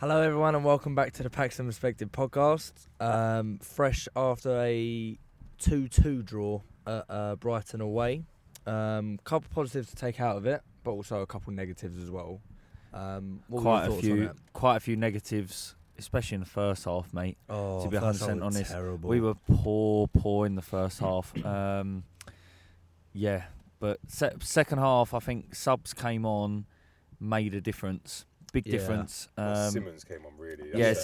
Hello everyone and welcome back to the Paxton Perspective podcast. Fresh after a 2-2 draw at Brighton away. Couple positives to take out of it, but also a couple negatives as well. Quite a few negatives, especially in the first half, mate. Oh, to be 100% honest, terrible. we were poor in the first half. But second half, I think subs came on, made a diffence. Big difference. Simmons came on really.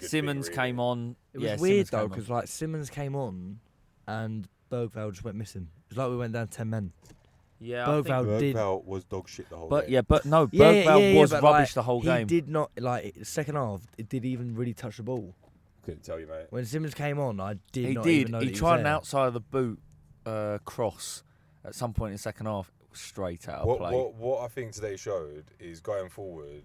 Simmons came on. It was weird though, because like Simmons came on and Bergvall just went missing. It was like we went down 10 men. Yeah, Bergvall was dog shit the whole game. Bergvall was rubbish like, the whole game. He did not, like, second half, it didn't even really touch the ball. Couldn't tell you, mate. When Simmons came on, I did not He even know that He tried an was outside of the boot cross at some point in the second half. It was straight out of play. What I think today showed is going forward,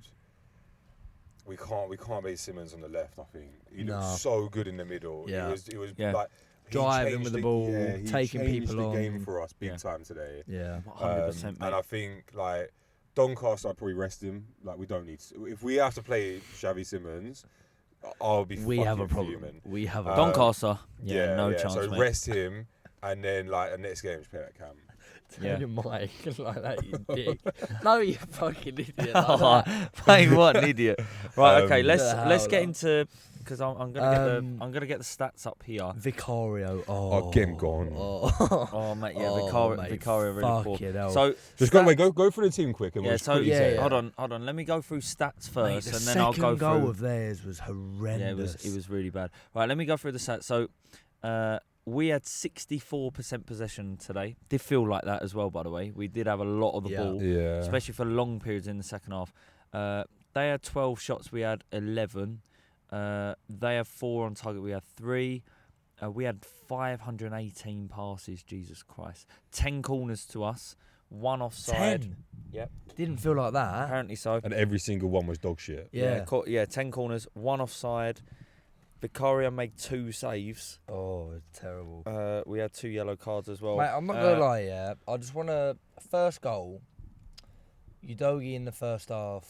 we can't base Simmons on the left. I think he looked so good in the middle. Yeah. He was Yeah. like driving with the ball, he taking changed people the on. game for us big time today. Yeah, 100%. Mate. And I think like Doncaster, I'd probably rest him. Like we don't need to. If we have to play Xavi Simmons, I'll be. We have a problem. Fuming. We have a Doncaster. No chance, So mate. rest him, and then like the next game, just play that Cam. Turn your mic like that, you dick. No, you fucking idiot. Mate, what an idiot. Right, okay, let's hell get no. into, because I'm gonna get the stats up here. Vicario. Oh, get him gone. Oh mate, yeah, Vicario really poor. Hell. So Just go through the team quick and we'll hold on. Let me go through stats first, Mate, the and then I'll go second goal through. of theirs was horrendous. Yeah, it was really bad. Right, let me go through the stats. So, we had 64% possession today. Did feel like that as well, by the way. We did have a lot of the ball, especially for long periods in the second half. They had 12 shots. We had 11. They have 4 on target. We had 3. We had 518 passes. Jesus Christ. 10 corners to us. 1 offside. 10? Yep. Didn't feel like that. Apparently so. And every single one was dog shit. Yeah. 10 corners. 1 offside. Vicario made 2 saves. Oh, it's terrible. We had 2 yellow cards as well. Mate, I'm not going to lie, yeah. I just want to... First goal, Udogie in the first half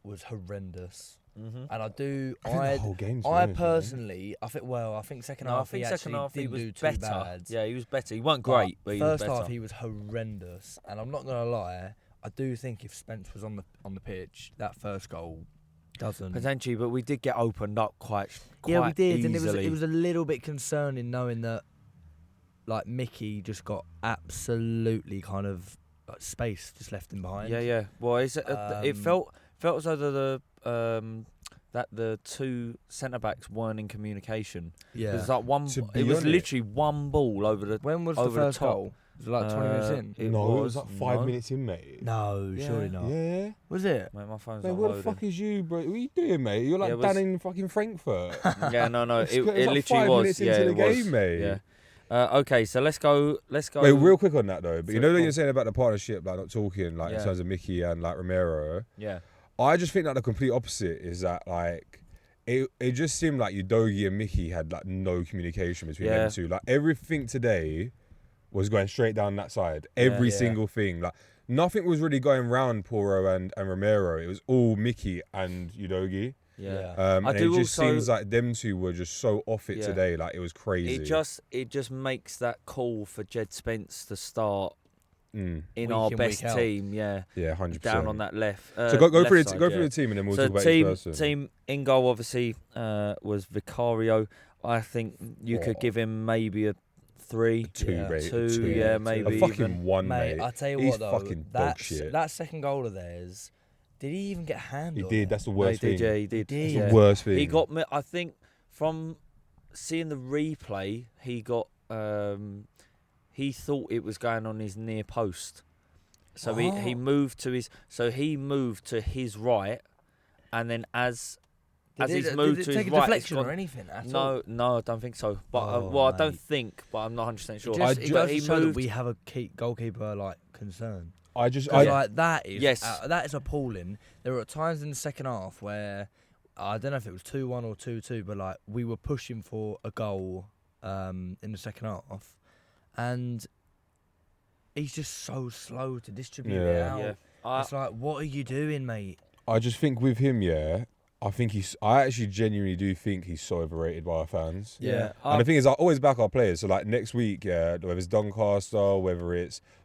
was horrendous. Mm-hmm. And I do... the whole game's I ruined, personally... I think second half he second half didn't he was do too better. bad. Yeah, he was better. He weren't great, but he was First better. half he was horrendous. And I'm not going to lie, I do think if Spence was on the pitch, that first goal doesn't... Potentially, but we did get opened up quite Yeah, we did, easily. and it was a little bit concerning knowing that, like, Mickey just got absolutely kind of like space just left him behind. Yeah. Well, it felt as though that the 2 centre backs weren't in communication. Yeah, it was like literally one ball over the. When was the over first the top. goal? Was it like 20 minutes in? It was like 5 minutes in, mate. No, surely not. Yeah. Was it? Mate, my phone's Mate, not what loading. the fuck is you, bro? What are you doing, mate? You're like down in fucking Frankfurt. Yeah, no. It was like literally 5 was. minutes Yeah, into the it was. game, mate. Yeah. Okay, so let's go. Wait, real quick on that though. But So you know that go you're saying about the partnership, like not talking, like in terms of Mickey and like Romero. Yeah. I just think that the complete opposite is that like it just seemed like Udogie and Mickey had like no communication between them two. Like everything today was going straight down that side. Every single thing. Like nothing was really going round Poro and Romero. It was all Mickey and Udogie. Yeah. And it just seems like them two were just so off it today. Like it was crazy. It just makes that call for Jed Spence to start in our in, best week out. team. Yeah. Yeah, 100%. Down on that left. So go through left side, through the team and then we'll so talk about each person. Team in goal obviously was Vicario. I think you could give him maybe a 3. 2, mate. 2, maybe a fucking even. 1, Mate, mate. I tell you He's what though, fucking dog shit. That second goal of theirs, did he even get a hand He on did. it? That's the worst thing. He did. He That's did. the worst thing. He got me. I think from seeing the replay, he got. He thought it was going on his near post, so he moved to his. So he moved to his right, and then as he's moved to his right, take a deflection or anything at all? No, I don't think so. But I don't think. But I'm not 100% sure. It but goes he to show that moved. we have a concern. like concern. Like that is that is appalling. There were times in the second half where I don't know if it was 2-1 or 2-2, but like we were pushing for a goal in the second half, and he's just so slow to distribute it out. Yeah. It's like, what are you doing, mate? I just think with him, I actually genuinely do think he's so overrated by our fans. Yeah. And the thing is, I always back our players. So like next week, whether it's Doncaster, whether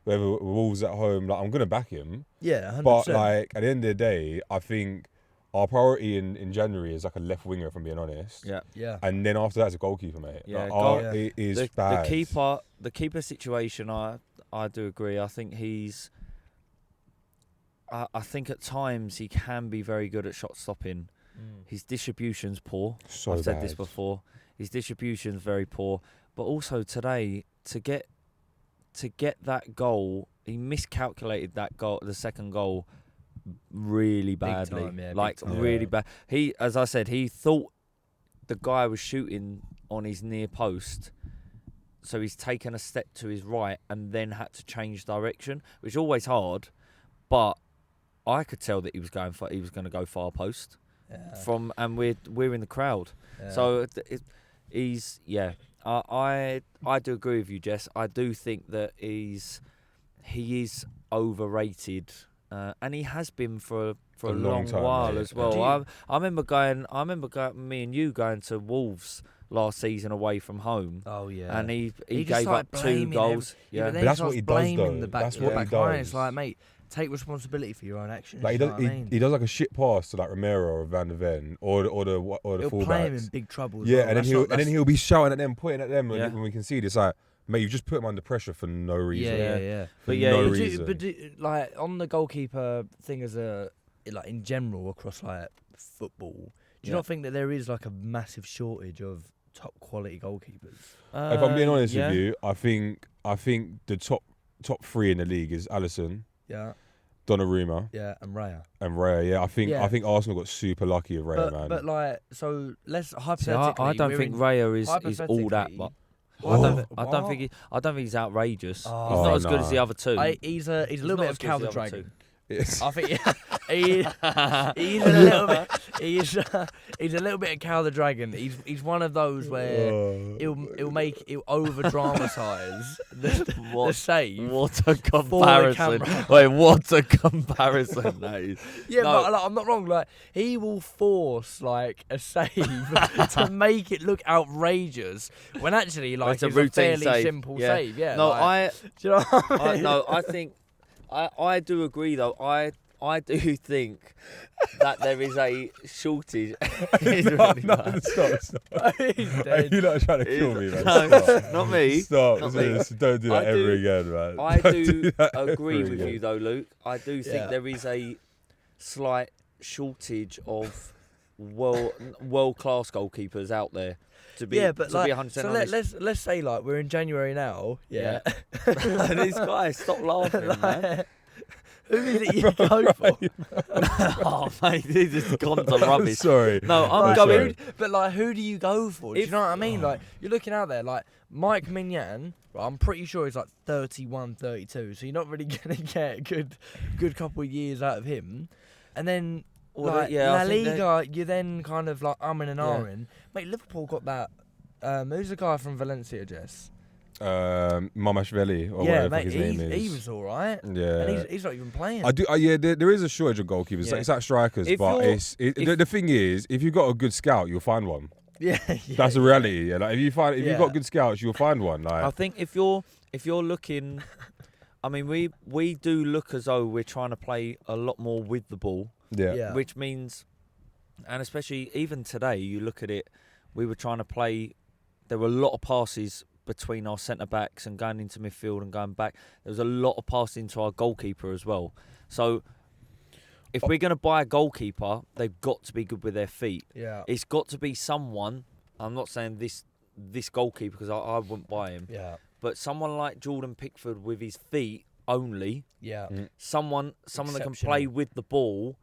Wolves at home, like I'm gonna back him. Yeah, 100%. But like at the end of the day, I think our priority in January is like a left winger, if I'm being honest. Yeah. And then after that, it's a goalkeeper, mate. Yeah, It is bad. The keeper situation, I do agree. I think he's. I think at times he can be very good at shot stopping. His distribution's poor. I've said this before. His distribution's very poor. But also today, to get that goal, he miscalculated that goal, the second goal, really badly. Big time, like big time. really bad. He, as I said, he thought the guy was shooting on his near post. So he's taken a step to his right and then had to change direction, which is always hard. But I could tell that he was going to go far post. Yeah. And we're in the crowd. Yeah. So I do agree with you, Jess. I do think that he is overrated, and he has been for a long time, while mate. as well. I remember me and you going to Wolves last season away from home. Oh yeah. And he just gave started up 2 goals. But But that's what he does, though. That's what he does. It's like, mate, take responsibility for your own actions. Like he does like a shit pass to like Romero or Van der Ven or the He'll fullbacks. play him in big trouble. Yeah, well. and then he'll be shouting at them, pointing at them Yeah. when we concede. It's like, mate, you just put him under pressure for no reason. Yeah. For But yeah, no you reason. Like on the goalkeeper thing like in general across like football, do you not think that there is like a massive shortage of top quality goalkeepers? If I'm being honest yeah. with you, I think the top 3 in the league is Alisson, Yeah. Donnarumma, And Raya. and Raya. Yeah, I think Arsenal got super lucky with Raya, man. But like, so let's See, hypothetically. I don't think Raya is all that, but I don't think he's outrageous. He's not as good as the other two. He's a little bit of Cal the other Dragon. Yes. I think he's a little bit. He's a little bit of Cal the Dragon. He's one of those where he'll over dramatise the save. What a comparison! Wait, what a comparison that is. Yeah, No. but like, I'm not wrong. Like he will force like a save to make it look outrageous when actually like It's a it's routine fairly save. simple Yeah. save. Yeah. No, like, do you know what I mean? I think I do agree though. I do think that there is a shortage. Stop. He's dead. You're not trying to kill me, man. No, Stop. not me. Stop. Not me. Don't do that ever again, man. I Don't do that agree ever with again. you though, Luke. I do think there is a slight shortage of world class goalkeepers out there. To be 100% so honest. let's say like we're in January now. Yeah. These guys, stop laughing, man. Who is it you go for? Oh, mate, this has gone to rubbish. Sorry. No, I'm Like, going. but like, who do you go for? Do you know what I mean? Like, you're looking out there, like Mike Mignan. Well, I'm pretty sure he's like 31, 32. So you're not really gonna get a good couple of years out of him. And then like La Liga, you're then kind of like umming and ahhing. Mate, Liverpool got that. Who's the guy from Valencia, Jess? Mamashvili or Yeah, whatever mate, his name is. he was all right. Yeah, And he's not even playing. I do. There is a shortage of goalkeepers. Yeah. It's like strikers, If but you're- the thing is, if you've got a good scout, you'll find one. Yeah, That's the reality. Yeah, like if you've got good scouts, you'll find one. Like I think if you're looking, I mean, we do look as though we're trying to play a lot more with the ball, yeah. which means, and especially even today, you look at it, we were trying to play. There were a lot of passes between our centre backs and going into midfield and going back. There was a lot of passing to our goalkeeper as well. So if we're going to buy a goalkeeper, they've got to be good with their feet. Yeah. It's got to be someone. I'm not saying this goalkeeper because I wouldn't buy him. Yeah. But someone like Jordan Pickford with his feet only. Yeah. Someone that can play with the ball.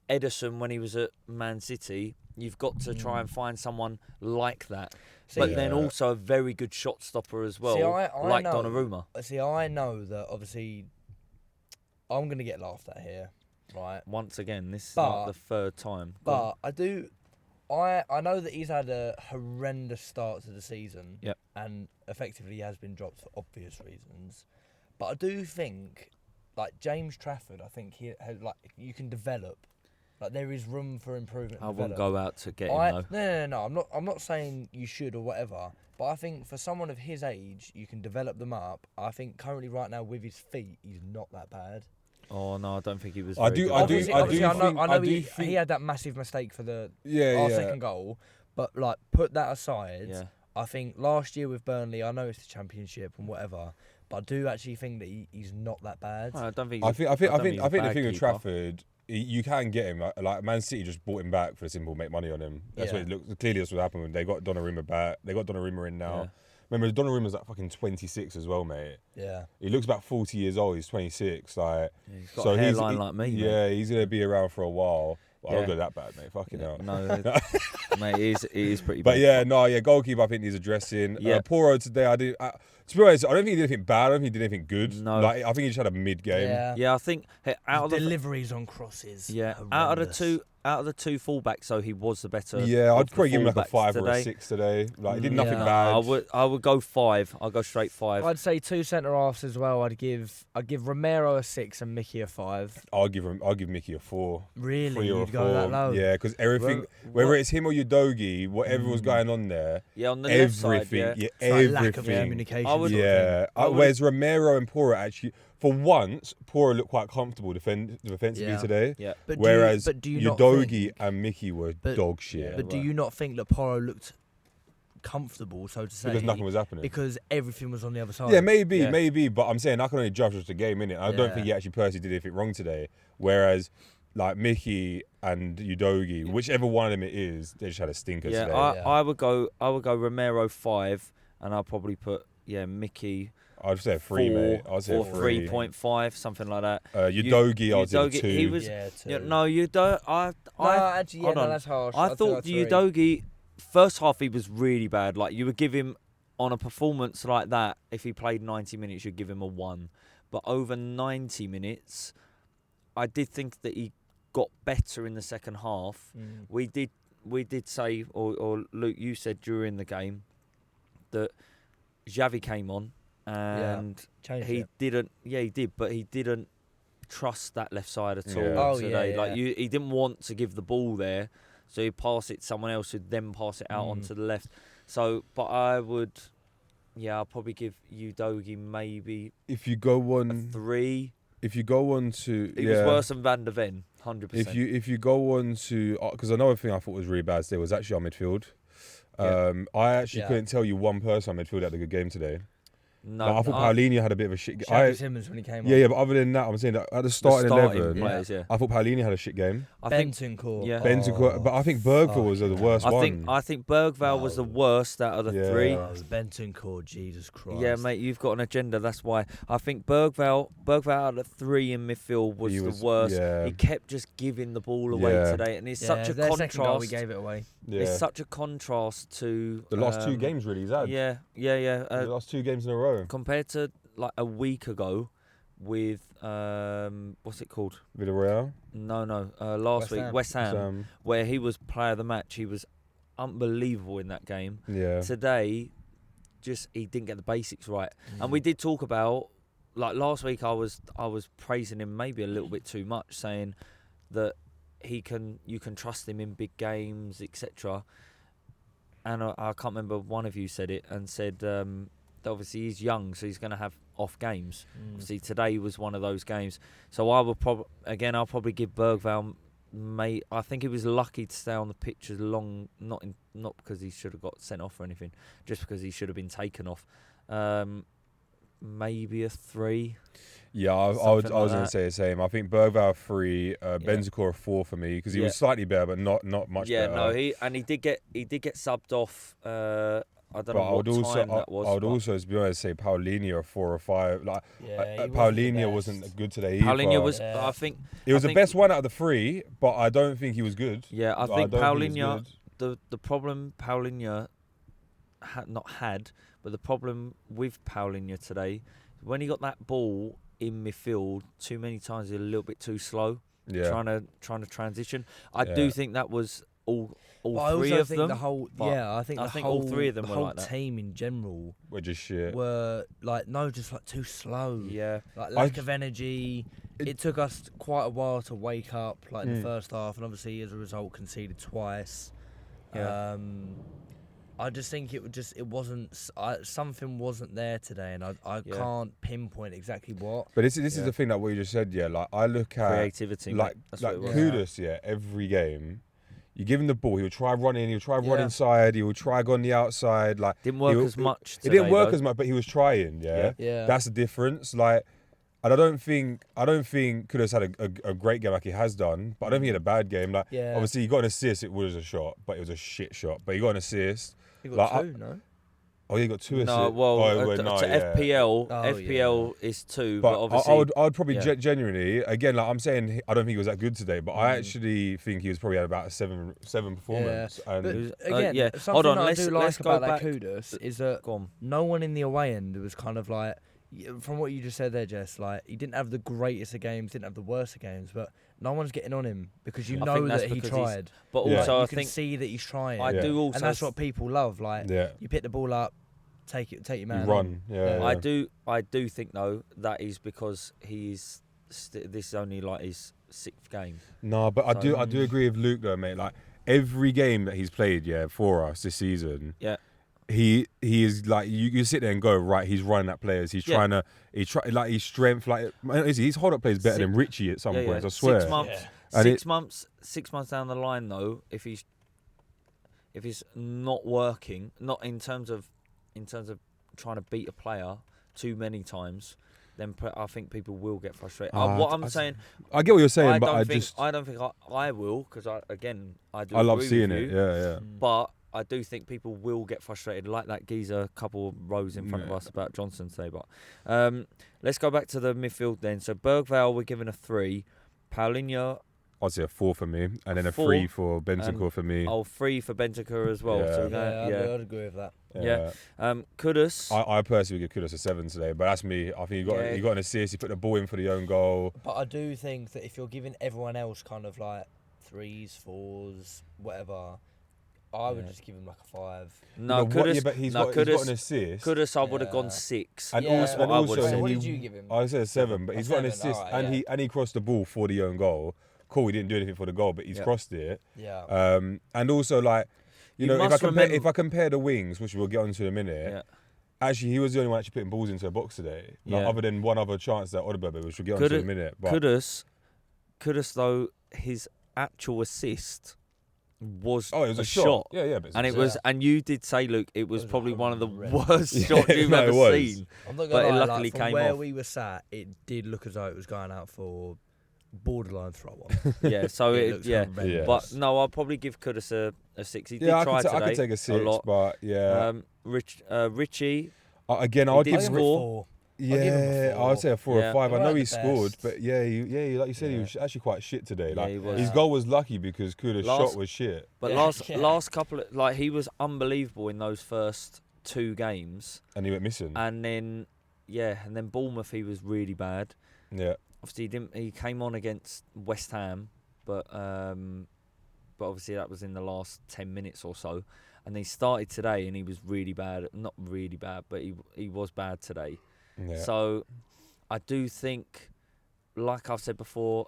Edison when he was at Man City. You've got to try and find someone like that. But then also a very good shot stopper as well, like Donnarumma. See, I know that obviously I'm going to get laughed at here, right? Once again, this is not the third time. But I know that he's had a horrendous start to the season. Yep. And effectively he has been dropped for obvious reasons. But I do think, like James Trafford, I think he has, like you can develop. Like there is room for improvement. I wouldn't go out to get him though. No. I'm not saying you should or whatever. But I think for someone of his age, you can develop them up. I think currently right now with his feet, he's not that bad. Oh no, I don't think he was. I do think he had that massive mistake for our yeah. second goal. But like, put that aside. Yeah. I think last year with Burnley, I know it's the Championship and whatever, but I do actually think that he's not that bad. I don't think. I think the thing with Trafford, you can get him. Like Man City just bought him back for the simple make money on him. That's what it looks. Clearly, that's what happened when they got Donnarumma back. They got Donnarumma in now. Yeah. Remember, Donnarumma's like fucking 26 as well, mate. Yeah. He looks about 40 years old. He's 26. Like, he's got a hairline like me. Yeah, he's gonna be around for a while. Well, I don't go that bad, mate. Fucking hell. No, mate, it is pretty bad. But goalkeeper, I think needs addressing. Yeah. Poro today, to be honest, I don't think he did anything bad. I don't think he did anything good. No. Like, I think he just had a mid-game. Yeah, I think out of the deliveries on crosses. Yeah, out of the two fullbacks, so he was the better. Yeah, I'd probably give him like a 5 today. or a 6 today. Like, he did nothing bad. I would go 5. I'll go straight 5. I'd say 2 centre halves as well. I'd give Romero a 6 and Mickey a 5. I'll give Mickey a 4. Really? 3 or You'd a 4. Go that low? Yeah, because everything, whether it's him or Udogie, whatever was going on there. Yeah, on the left side. It's everything. Like lack of communication. Whereas Romero and Poro actually. For once, Poro looked quite comfortable defensively today. Yeah. Whereas Udogie and Mickey were dog shit. But do you not think that Poro looked comfortable, so to say? Because nothing was happening. Because everything was on the other side. Yeah, maybe. But I'm saying I can only judge just a game, innit? I don't think he actually personally did anything wrong today. Whereas, like Mickey and Udogie, whichever one of them it is, they just had a stinker today. I would go Romero 5, and I'll probably put Mickey. I'd say 3, mate. I'd say 3. 3.5, something like that. Udogie, I'd say 2. He was, 2. No, you don't. That's harsh. I thought Udogie, first half he was really bad. Like you would give him on a performance like that. If he played 90 minutes, you'd give him a 1. But over 90 minutes, I did think that he got better in the second half. We did say, or Luke, you said during the game that Xavi came on. And he didn't. Yeah, he did, but he didn't trust that left side at all today. He didn't want to give the ball there, so he passed it to someone else who'd then pass it out onto the left. So, but I would, I'll probably give Udogie maybe. If you go on 3. If you go on to, he was worse than Van der Ven, 100%. If you go on to, because another thing I thought was really bad today was actually our midfield. I actually couldn't tell you one person on midfield that had a good game today. No, I thought Paulinho had a bit of a shit game. Xavi Simmons when he came on. Yeah, but other than that, I'm saying that at the starting 11, players, I thought Paulinho had a shit game. Bentancur. But I think Bergvall was the worst one. I think Bergvall was the worst out of the 3. It was Bentancur, Jesus Christ. Yeah, mate, you've got an agenda, that's why. I think Bergvall out of 3 in midfield was the worst. Yeah. He kept just giving the ball away today, and it's such a contrast. Goal, we gave it away. Yeah. It's such a contrast to the last 2 games really he's had. Yeah. The last 2 games in a row. Compared to like a week ago with what's it called? Villarreal? No. Last week, West Ham, where he was player of the match. He was unbelievable in that game. Yeah. Today, he didn't get the basics right. And we did talk about, like last week I was praising him maybe a little bit too much, saying that you can trust him in big games, etc. And I can't remember, one of you said it and said that obviously he's young, so he's going to have off games. Obviously today was one of those games. So I will I'll probably give Bergvall. I think he was lucky to stay on the pitch as long, not because he should have got sent off or anything, just because he should have been taken off. Maybe a 3. Yeah, I was going to say the same. I think Bergvall 3, Bentancur 4 for me because he was slightly better, but not much better. Yeah, no, he did get subbed off. I don't know what time that was. I would also, to be honest, say Paulinho a 4 or 5. Like Paulinho wasn't good today either. Paulinho was, I think, it was the best one out of the 3, but I don't think he was good. Yeah, I think Paulinho. The problem Paulinho but the problem with Paulinho today, when he got that ball in midfield, too many times he's a little bit too slow. Yeah. Trying to transition. I do think that was all well, 3 of them. I think all 3 of them the were whole like that. team in general were just shit. Were just too slow. Yeah, like lack of energy. it took us quite a while to wake up, like in the first half, and obviously as a result conceded twice. Yeah. I just think it wasn't something wasn't there today, and I can't pinpoint exactly what. But this is the thing that what you just said. Yeah, like I look at creativity, like Kudus. Yeah, every game. You give him the ball, he would try running, he would try run inside, he would try go on the outside. Like didn't work as much. It didn't work as much, but he was trying. Yeah. That's the difference. Like, and I don't think Kudus had a great game like he has done, but I don't think he had a bad game. Like, obviously he got an assist. It was a shot, but it was a shit shot. But he got an assist. He got two, no? Oh, he got two assists. No, well, FPL is two, but obviously I would probably genuinely, again, like I'm saying, I don't think he was that good today, but I actually think he was probably at about a seven performance. Yeah. And but again, something hold on, that I do like go about back. that Kudus is that no one in the away end was kind of like, from what you just said there, Jess, like he didn't have the greatest of games, didn't have the worst of games, but no one's getting on him because you know that he tried. But also, you can see that he's trying. I do also, and that's what people love. Like you pick the ball up, take your man. You run. I do think though that is because this is only like his 6th game. No, but I do agree with Luke though, mate. Like every game that he's played, for us this season, he is like you sit there and go right. He's running at players. He's trying to. Like his strength. Like his hold up play is better than Richie at some points. I swear. 6 months. 6 months down the line though, if he's not working, not in terms of trying to beat a player too many times, then I think people will get frustrated. What I'm saying, I get what you're saying, but I don't think I will because I do. I love seeing it. Yeah. But I do think people will get frustrated, like that geezer a couple of rows in front of us about Johnson today. But let's go back to the midfield then. So Bergvall, we're giving a 3. Paulinho, I'd say a 4 for me, and then a 3 for Bentancur for me. 3 for Bentancur as well. Yeah. So I'd agree with that. Yeah. Kudus. I personally would give Kudus a 7 today, but that's me. I think he got an assist. He put the ball in for the own goal. But I do think that if you're giving everyone else kind of like 3s, 4s, whatever, I would just give him like a 5. No, Kudus. But he's got an assist. Kudus, I would have gone 6. And that's what I would have said. What did you give him? I said a 7, but he's got an assist, and he crossed the ball for the own goal. Cool, he didn't do anything for the goal, but he's crossed it. Yeah. And also, like, if I compare the wings, which we'll get onto in a minute, actually he was the only one actually putting balls into a box today. Like, other than one other chance that Odeberg, which we'll get onto in a minute. But Kudus though, his actual assist was it was a shot. Yeah, and it was, and you did say, Luke, it was probably one of the worst shots you've ever seen. I'm not gonna but lie, it luckily from came where off. we were sat, it did look as though it was going out for borderline throw on. But no, I'll probably give Kudus a 6. He did try today. I could take a 6, but Richie. Again, I would give score. I'd say a 4 or 5. I know he scored, best. but he like you said, he was actually quite shit today. Like he was. his goal was lucky because Kudus' shot was shit. But last couple of, like, he was unbelievable in those first 2 games, and he went missing. And then Bournemouth, he was really bad. Yeah. Obviously, he came on against West Ham, but obviously that was in the last 10 minutes or so. And he started today, and he was really bad. Not really bad, but he was bad today. Yeah. So I do think, like I've said before,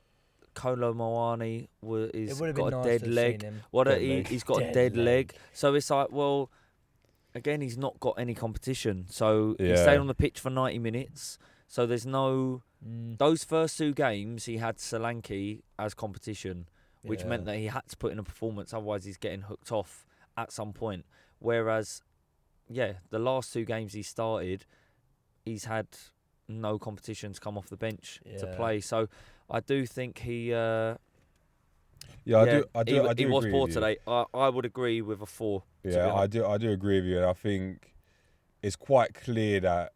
Kolo Moani is got a dead leg. He's got a dead leg. So it's like, well, again, he's not got any competition. So he stayed on the pitch for 90 minutes. So there's no... Those first 2 games, he had Solanke as competition, which meant that he had to put in a performance, otherwise he's getting hooked off at some point. Whereas, the last 2 games he started, he's had no competitions come off the bench to play. So I do think he... I do. He was poor today. I would agree with a 4. Yeah, I do agree with you, and I think it's quite clear that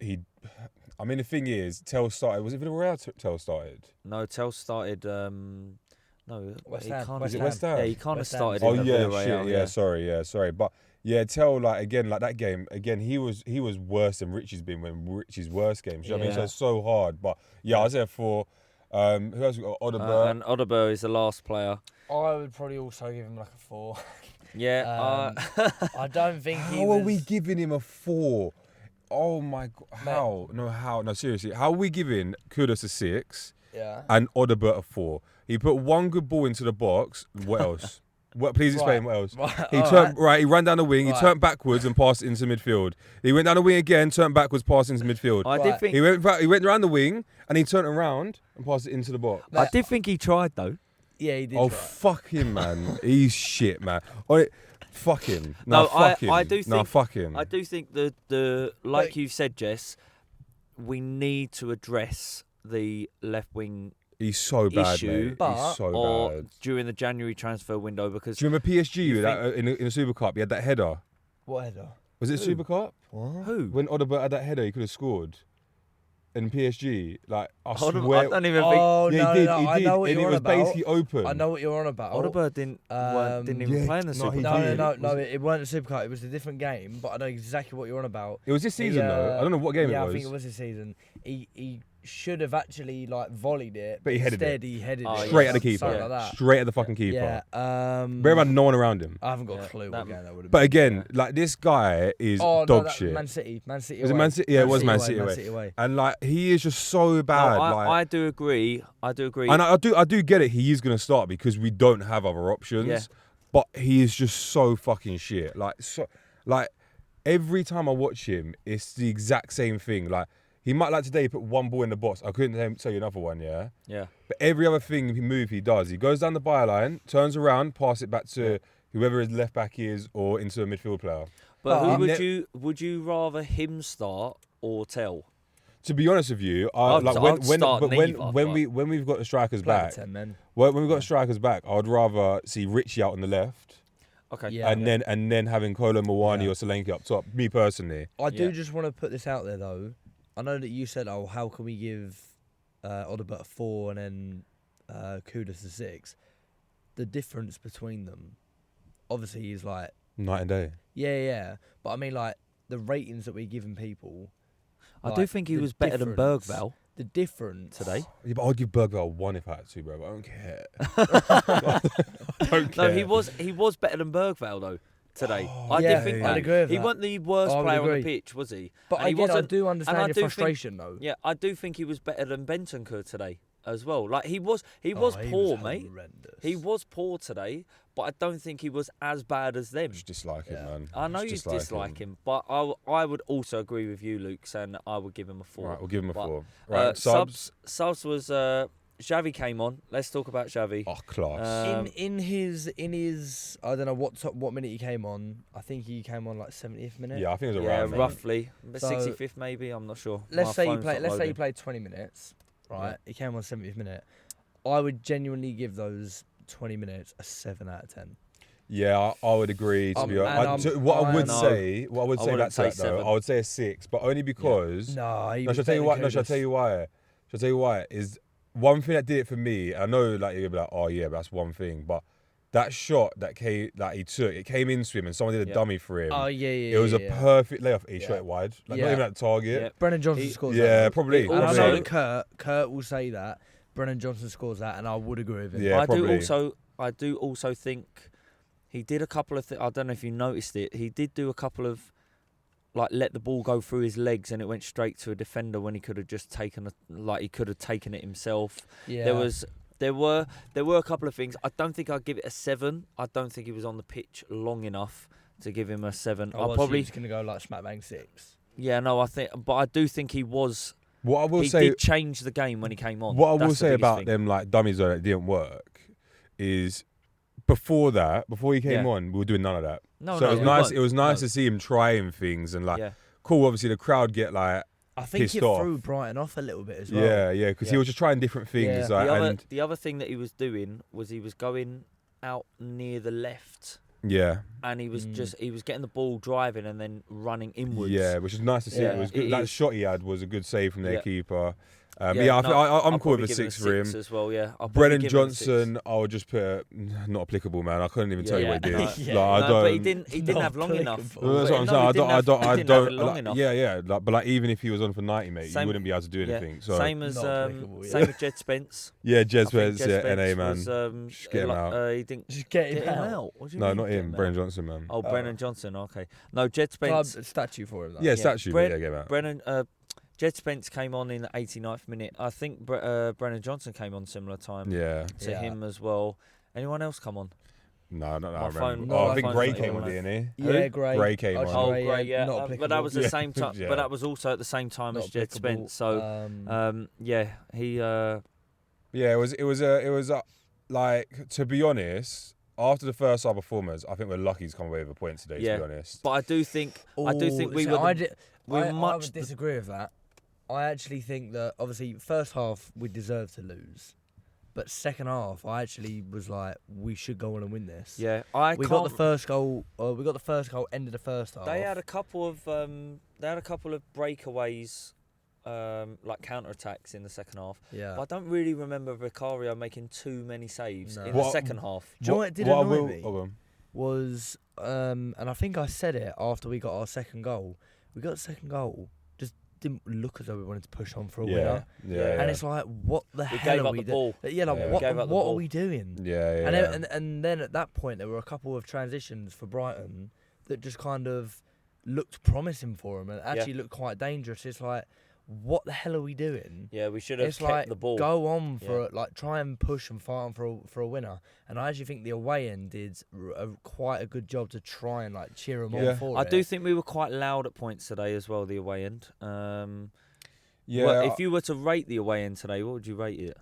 he... I mean, the thing is, Tell started... Was it Villarreal Tell started? No, Tell started... no, West Ham. Was it West Ham? Yeah, he kind of started. Oh yeah, sorry. But Tell, like, again, like that game, again, he was worse than Richie's been when Richie's worst games. You know what I mean? So it's so hard. But I was there for... who else we got? Odeberg. And Odeberg is the last player. I would probably also give him like a 4. Yeah. I don't think he How are we giving him a 4? Oh my god! How? No, seriously. How are we giving Kudus a 6 Yeah. and Odobert a 4? He put one good ball into the box. What else? Please explain what else. He turned right. He ran down the wing. He turned backwards and passed into midfield. He went down the wing again, turned backwards, passed into midfield. I did think he went around the wing and he turned around and passed it into the box. I did think he tried though. Yeah, he did. Oh fuck him, man! He's shit, man. Fuck him. No, fuck him. I do think. No, fuck him. I do think the like you've said, Jess, we need to address the left wing. He's so bad, issue, mate. He's so bad. During the January transfer window, because do you remember PSG in the Super Cup? He had that header. What header? Was it Super Cup? What? Who? When Odobert had that header, he could have scored. In PSG, like I swear. I don't even think. Oh yeah, no, he did. no, He I did, know what and you're it on was about. basically open. I know what you're on about. Odobert didn't even play in the Super Cup. No, it weren't a Super Cup. It was a different game, but I know exactly what you're on about. It was this season though. I don't know what game it was. Yeah, I think it was this season. He should have actually like volleyed it, but he headed instead he headed it straight at the keeper. Something like that. Straight at the fucking keeper. Yeah. Bear in mind, no one around him. I haven't got a clue what game that would have been. But again, like this guy is dog shit. Man City. Was it Man City? Yeah, it was Man City away. And like he is just so bad. No, like, I do agree. And I do get it. He is gonna start because we don't have other options. Yeah. But he is just so fucking shit. Like every time I watch him, it's the exact same thing. Like he might like today put one ball in the box. I couldn't tell you another one. Yeah. Yeah. But every other move he does, he goes down the byline, turns around, pass it back to whoever his left back is, or into a midfield player. But who would you rather him start or Tell? To be honest with you, when we've got the strikers back, 10, when we've got the strikers back, I would rather see Richie out on the left. Okay. Yeah. And then having Kolo Muani or Solanke up top. Me personally, I do just want to put this out there though. I know that you said, "Oh, how can we give Odobert a 4 and then Kudus a 6?" The difference between them, obviously, is like night and day. Yeah. But I mean, like the ratings that we're giving people. I do think he was better than Bergvall. The difference today. Yeah, but I'd give Bergvall 1 if I had to, bro. I don't care. I don't care. No, he was better than Bergvall though. Today, I yeah, did think I'd agree with he that. wasn't the worst player on the pitch, was he? But and I do understand your frustration though. Yeah, I do think he was better than Bentancur today as well. Like he was poor, mate. Horrendous. He was poor today, but I don't think he was as bad as them. Just dislike him, man. I know you dislike him, but I would also agree with you, Luke, saying I would give him a 4. Right, we'll give him a 4. Right, subs was Xavi came on. Let's talk about Xavi. Oh, class. In his I don't know what minute he came on. I think he came on like 70th minute. Yeah, I think it was around roughly. So, 65th maybe, I'm not sure. Let's say he played 20 minutes, right? Yeah. He came on 70th minute. I would genuinely give those 20 minutes a 7 out of 10. Yeah, I would agree. To be honest, what I would say back to that though, I would say a 6, but only because. Yeah. Shall I tell you why? Is one thing that did it for me. I know, like you'll be like, oh yeah, but that's one thing, but that shot that he took, it came into him, and someone did a dummy for him. Oh yeah. It was a perfect layup. He shot it wide, not even at target. Yeah. Brennan Johnson scores that. Yeah, probably. And I know that Kurt will say that Brennan Johnson scores that, and I would agree with him. Yeah, I do also think he did a couple of things. I don't know if you noticed it. He did do a couple of let the ball go through his legs and it went straight to a defender when he could have just taken it himself. Yeah. There were a couple of things. I don't think I'd give it a 7. I don't think he was on the pitch long enough to give him a 7. I'll probably just gonna go like smack bang 6. Yeah, no, I do think he was. What I will he say, did change the game when he came on. What I will say about them like dummies that didn't work is before he came on, we were doing none of that. It was nice to see him trying things and cool. Obviously, the crowd get like. I think he threw Brighton off a little bit as well. Yeah, because he was just trying different things. Yeah. The other thing that he was doing was he was going out near the left. Yeah. And he was getting the ball driving and then running inwards. Yeah, which is nice to see. It was good. That shot he had was a good save from their keeper. I'm cool with a 6 for him. As well, yeah. Brennan Johnson, I would just put not applicable, man. I couldn't even tell you what he did. But he didn't have long enough. That's what I'm saying. I don't. Yeah. But even if he was on for 90, mate, you wouldn't be able to do anything. So same as Jed Spence. Yeah, Jed Spence, NA man. Just get him out. He didn't just get him out. No, not him. Brennan Johnson, man. Oh, Brennan Johnson. Okay. No, Jed Spence. Club statue for him. Yeah, statue. Yeah, get him out. Brennan. Jed Spence came on in the 89th minute. I think Brennan Johnson came on similar time to him as well. Anyone else come on? No, not that I remember. I think Gray came on, didn't he? Yeah, Gray. Gray came on. Oh, Gray, yeah. But that was the same time. Yeah. But that was also at the same time as Jed Spence. So, he. Yeah, it was like, to be honest, after the first half performance, I think we're lucky to come away with a point today. To be honest, but I do think we were. I would disagree with that. I actually think that obviously first half we deserved to lose, but second half I actually was like we should go on and win this. Yeah, we got the first goal. We got the first goal. End of the first half. They had a couple of breakaways, like counter attacks in the second half. Yeah, but I don't really remember Vicario making too many saves in the second half. Do you know what did annoy me? Was and I think I said it after we got our second goal. We got the second goal. Didn't look as though we wanted to push on for a winner. And it's like, what the hell are we doing? What are we doing? And then at that point there were a couple of transitions for Brighton that just kind of looked promising for them and actually looked quite dangerous. It's like, what the hell are we doing? Yeah, we should have kept the ball. Go on for try and push and fight on for a winner. And I actually think the away end did quite a good job to try and cheer them on for it. I do think we were quite loud at points today as well. The away end. If you were to rate the away end today, what would you rate it?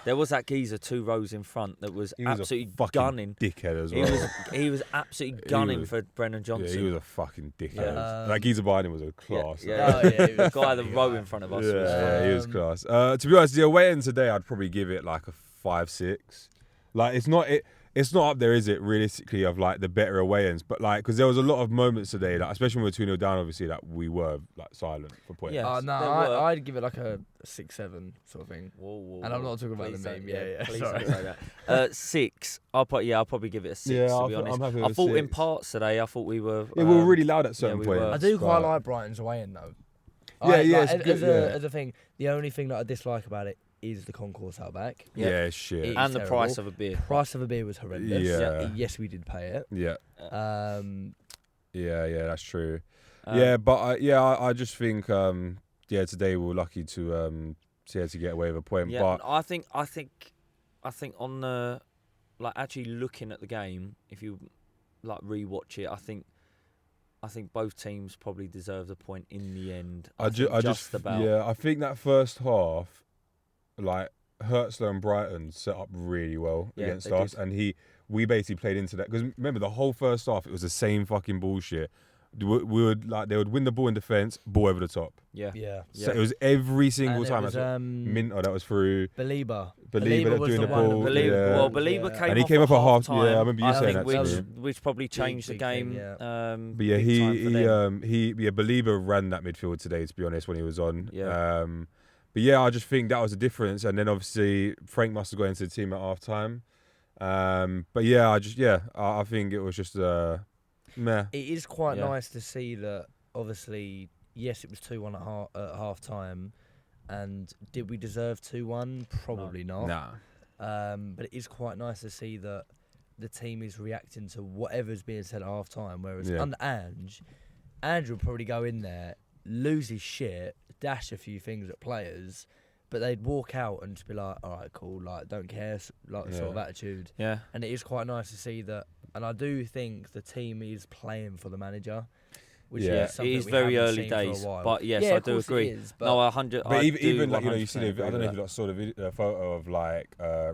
There was that geezer 2 rows in front that was absolutely gunning. Dickhead as well. He was absolutely gunning for Brennan Johnson. Yeah, he was a fucking dickhead. That geezer behind him was a class. The guy the row in front of us. He was class. To be honest, the away end today, I'd probably give it like a 5-6. Like it's not up there, is it? Realistically, of the better away ends, but because there was a lot of moments today, especially when we were 2-0 down, obviously that we were silent for points. Yeah, I'd give it like a 6-7 sort of thing. Whoa, and I'm not talking about the meme. Please sorry. don't say that. 6. I'll probably give it a 6. To be honest, I thought in parts today, I thought we were. We were really loud at certain points. I do quite like Brighton's away end though. As a thing, the only thing that I dislike about it is the concourse out back. Yeah, shit. And the price of a beer. Price of a beer was horrendous. Yeah. Yes, we did pay it. Yeah. Yeah, that's true. I just think today we were lucky to get away with a point. Yeah, but I think on the actually looking at the game, if you rewatch it, I think both teams probably deserved a point in the end. I think that first half, Hertzler and Brighton set up really well against us, and we basically played into that, because remember the whole first half it was the same fucking bullshit. They would win the ball in defence, ball over the top. Yeah. So it was every single time. It was, Minter that was through. Belieber doing the ball. Belieber came. And he came up at half time. Yeah, I remember you saying that. Which probably changed the game. But Belieber ran that midfield today, to be honest, when he was on. Yeah. But yeah, I just think that was the difference. And then obviously Frank must have got into the team at half time. But yeah, I think it was just meh. It is quite nice to see that. Obviously, yes, it was 2-1 at half time, and did we deserve 2-1? Probably not. Nah. But it is quite nice to see that the team is reacting to whatever's being said at half time. Whereas under Andrew would probably go in there, lose his shit, dash a few things at players, but they'd walk out and just be like, all right, cool, don't care, sort of attitude. Yeah. And it is quite nice to see that. And I do think the team is playing for the manager. Which is something it is we very haven't early seen days, for a while. but yes, I do agree. Is, no, 100. But even you see, I don't know if you saw the photo of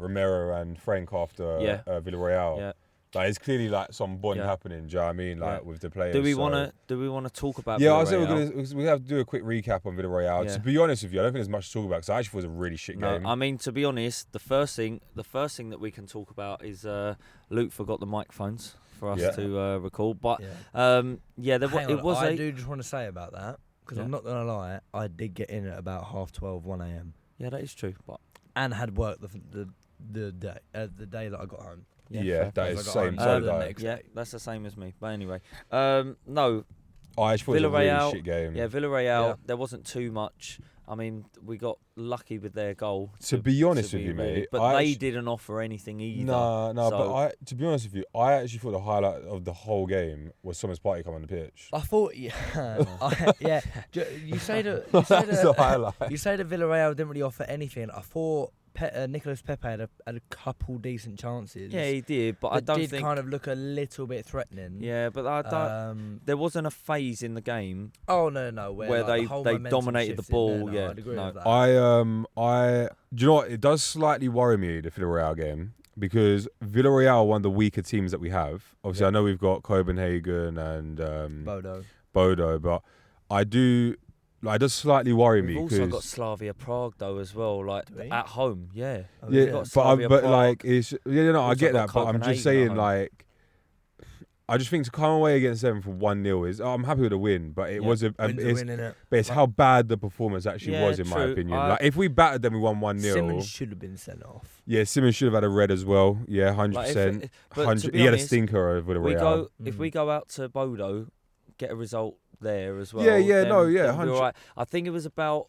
Romero and Frank after Villarreal. Yeah. It's clearly some bond happening. Do you know what I mean? With the players. Do we want to talk about? Yeah, Villarreal? I said we have to do a quick recap on Villarreal. Yeah. To be honest with you, I don't think there's much to talk about because I actually thought it was a really shit game. I mean, to be honest, the first thing that we can talk about is Luke forgot the microphones for us to recall. But I do just want to say about that, because I'm not gonna lie, I did get in at about 12:30, 1 a.m. Yeah, that is true. But and had work the day that I got home. Yeah, that is same. Yeah, that's the same as me. But anyway, no. I actually thought it was a really shit game. Yeah, Villarreal. There wasn't too much. I mean, we got lucky with their goal. To be honest with you, mate, but they didn't offer anything either. No. But to be honest with you, I actually thought the highlight of the whole game was Thomas Partey coming on the pitch. I thought, You say that Villarreal didn't really offer anything. I thought Nicolas Pepe had a couple decent chances. Yeah, he did, but I don't think... did kind of look a little bit threatening. Yeah, but I don't... there wasn't a phase in the game... Oh, no. Where they dominated the ball. I'd agree with that. Do you know what? It does slightly worry me, the Villarreal game, because Villarreal are one of the weaker teams that we have. Obviously, I know we've got Copenhagen and... Bodo, but I do... Like, it does slightly worry me. We've also got Slavia Prague though as well, like at home. Yeah, but like it's I get that, but I'm just saying like, I just think to come away against them for 1-0 is I'm happy with the win, but it's how bad the performance actually was in my opinion. Like if we battered them, we won 1-0. Simmons should have been sent off. Yeah, Simmons should have had a red as well. Yeah, 100%. He had a stinker over the Real. If we go out to Bodo, get a result there as well. Yeah, 100%. Right. I think it was about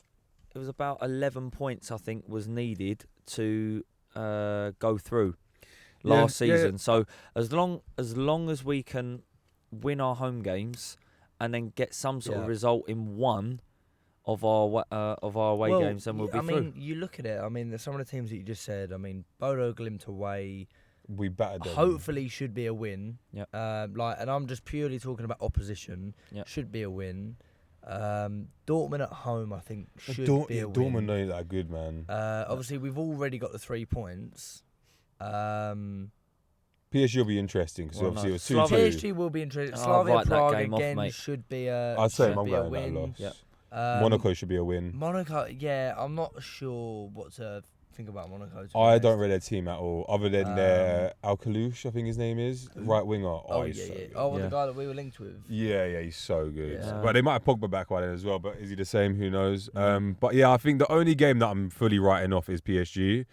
11 points. I think was needed to go through last season. So as long as we can win our home games and then get some sort of result in one of our away games, then we'll be through. I mean, you look at it. I mean, there's some of the teams that you just said. I mean, Bodo Glimt away. We battered them. Hopefully, should be a win. Yeah. And I'm just purely talking about opposition. Yeah. Should be a win. Dortmund at home, I think, should be a win. Dortmund ain't that good, man. Obviously, we've already got the 3 points. PSG will be interesting because obviously it was 2-2. PSG will be interesting. Slavia Prague again should be a. I'd say I'm going that loss. Yeah. Monaco should be a win. Monaco, I'm not sure what to think about Monaco. I don't rate their team at all, other than their Al-Khalouche, I think his name is, right winger. He's so good. The guy that we were linked with. Yeah, he's so good. Yeah. But they might have Pogba back by then as well, but is he the same? Who knows? But yeah, I think the only game that I'm fully writing off is PSG.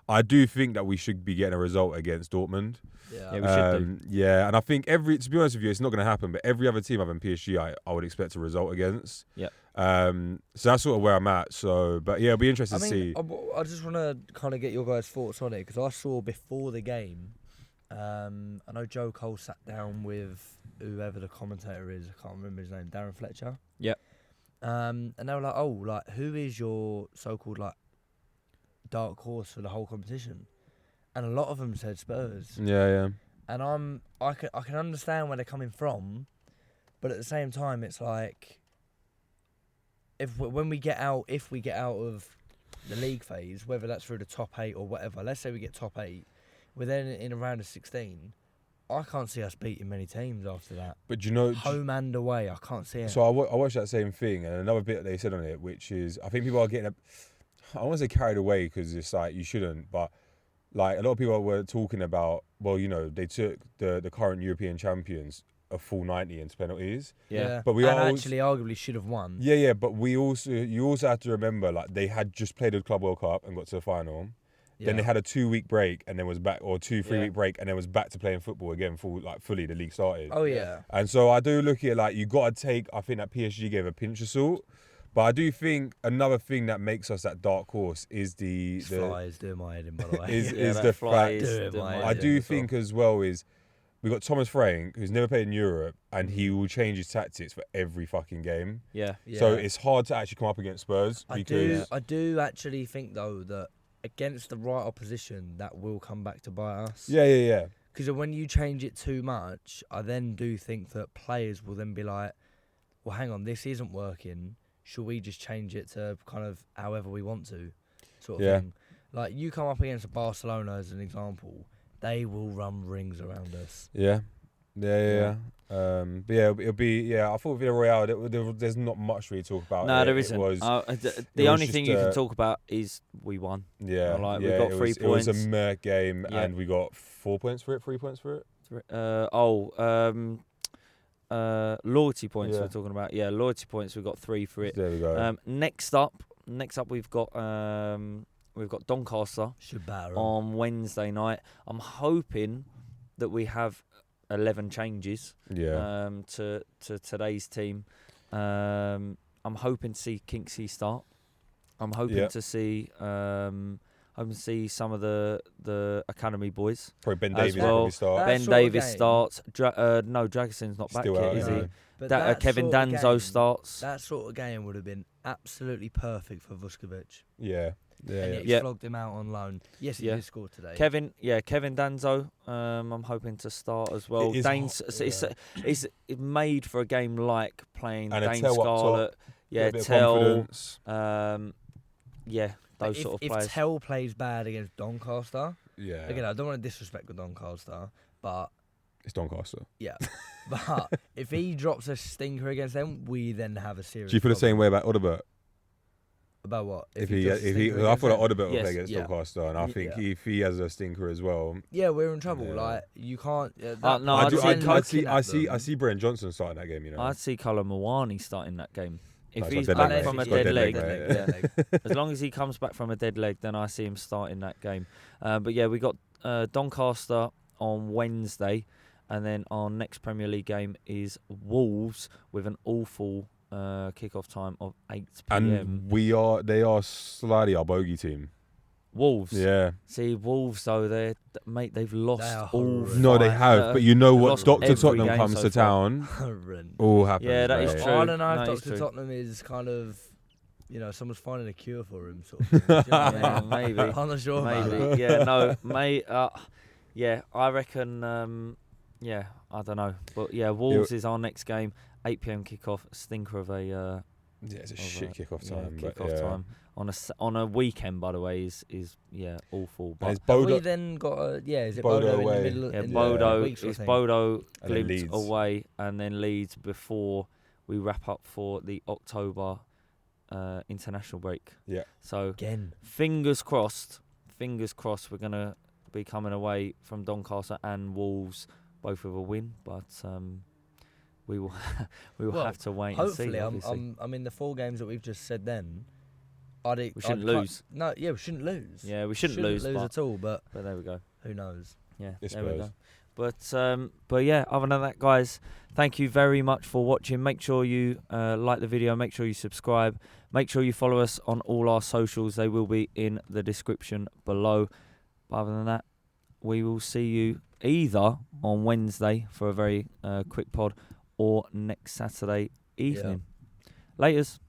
I do think that we should be getting a result against Dortmund. Yeah, we should do. Yeah, and I think to be honest with you, it's not going to happen, but every other team other than PSG, I would expect a result against. Yeah. So that's sort of where I'm at. So, but yeah, it'll be interesting to see. I just want to kind of get your guys' thoughts on it, because I saw before the game, I know Joe Cole sat down with whoever the commentator is, I can't remember his name, Darren Fletcher. Yeah. And they were like, who is your so-called dark horse for the whole competition? And a lot of them said Spurs. Yeah. And I can understand where they're coming from, but at the same time, it's like, if we get out of the league phase, whether that's through the top 8 or whatever, let's say we get top 8, we're then in a round of 16. I can't see us beating many teams after that. But you know, home and away, I can't see it. So I watched that same thing, and another bit that they said on it, which is, I think people are getting I don't want to say carried away, because it's like you shouldn't, but like a lot of people were talking about, well, you know, they took the current European champions a full 90 into penalties. Yeah. But actually arguably should have won. Yeah, but you also have to remember, like, they had just played the Club World Cup and got to the final. Yeah. Then they had a 2-week break and then was back, or 2-3 week break, and then was back to playing football again fully the league started. Oh yeah. And so I do look at it like, you got to take, I think that PSG gave a pinch of salt. But I do think another thing that makes us that dark horse is the fly is doing my head in, by the way. is the fact. I do think as well is, we've got Thomas Frank, who's never played in Europe, and he will change his tactics for every fucking game. Yeah. So it's hard to actually come up against Spurs. I do actually think, though, that against the right opposition, that will come back to bite us. Yeah. Because when you change it too much, I then do think that players will then be like, well, hang on, this isn't working. Should we just change it to kind of however we want to, sort of thing? Like, you come up against Barcelona as an example, they will run rings around us. Yeah. But yeah, it'll be. I thought Villarreal, there's not much really to talk about. No, there isn't. The only thing you can talk about is we won. Yeah, we got 3 points. It was a mere game, and we got 4 points for it. 3 points for it. loyalty points we're talking about. Yeah, loyalty points. We've got 3 for it. There we go. Next up, we've got Doncaster on Wednesday night. I'm hoping that we have 11 changes. To today's team. I'm hoping to see Kinksy start. I'm hoping to see some of the academy boys. Probably Ben Davies probably start. Ben Davies starts. No, Dragson's not back yet, is he? But Kevin Danzo starts. That sort of game would have been absolutely perfect for Vuskovic. Yeah. And yet flogged him out on loan. Yes, he did score today. Kevin Danzo. I'm hoping to start as well. It's made for a game like playing Dane Scarlett. Tell. Those sort of players. If Tell plays bad against Doncaster, again, I don't want to disrespect with Doncaster, but it's Doncaster. Yeah, but if he drops a stinker against them, we then have a serious. Do you feel the same way about Odobert? About what? If he I thought Odobert will play against Doncaster, and I think if he has a stinker as well, we're in trouble. Like you can't. I see Brennan Johnson starting that game. You know, I'd see Cullen Mawani starting that game. If he's back from a dead leg, as long as he comes back from a dead leg, then I see him starting that game. But yeah, we got Doncaster on Wednesday, and then our next Premier League game is Wolves with an awful kick-off time of 8 p.m. And they are slightly our bogey team. Wolves. Yeah. See, Wolves though, they've lost all. No, they have. But you know what? Dr. Tottenham comes to town. All happens. Yeah, that is true. I don't know if Dr. Tottenham is kind of, someone's finding a cure for him. Sort of thing. You know what I mean? Maybe. I'm not sure. Maybe. Yeah. No. I reckon. I don't know. But yeah, Wolves is our next game. 8 p.m. kickoff. Stinker of a. It's a shit kickoff time. Time on a weekend, by the way, is awful. But Bodo, have we then got is it Bodo away. in the middle? Bodo. It's Bodo, Glimt away, and then Leeds before we wrap up for the October international break. Yeah. So again, fingers crossed. We're gonna be coming away from Doncaster and Wolves both with a win, but we will have to wait and see. Hopefully, I mean the 4 games that we've just said then. We shouldn't lose. No, we shouldn't lose. Yeah, we shouldn't lose at all. But there we go. Who knows? Yeah, there we go. But yeah, other than that, guys, thank you very much for watching. Make sure you like the video. Make sure you subscribe. Make sure you follow us on all our socials. They will be in the description below. But other than that, we will see you either on Wednesday for a very quick pod or next Saturday evening. Laters.